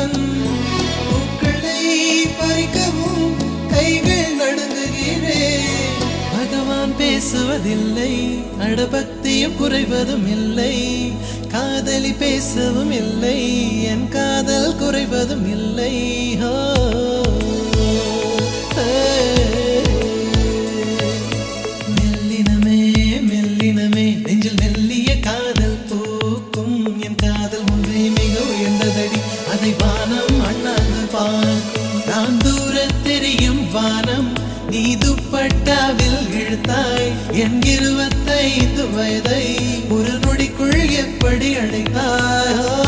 இவன் பூக்களை பறிக்கவும் கைகள் நடுங்குகிறேன். பகவான் பேசுவதில்லை, அடபக்தியும் குறைவதும் இல்லை, காதலி பேசவும் இல்லை, என் காதல் குறைவதும் இல்லை. மெல்லினமே மெல்லினமே நெஞ்சில் மெல்லிய காதல் பூக்கும், என் காதல் ஒன்றே மிக உயர்ந்ததடி, அதை வானம் அண்ணாந்து பார்க்கும். நான் தூர தெரியும் வானம், நீ துப்பட்டாவில் இழுத்தாய் என் 25 வயதை ஒரு நொடிக்குள் எப்படி அழைத்தாய்.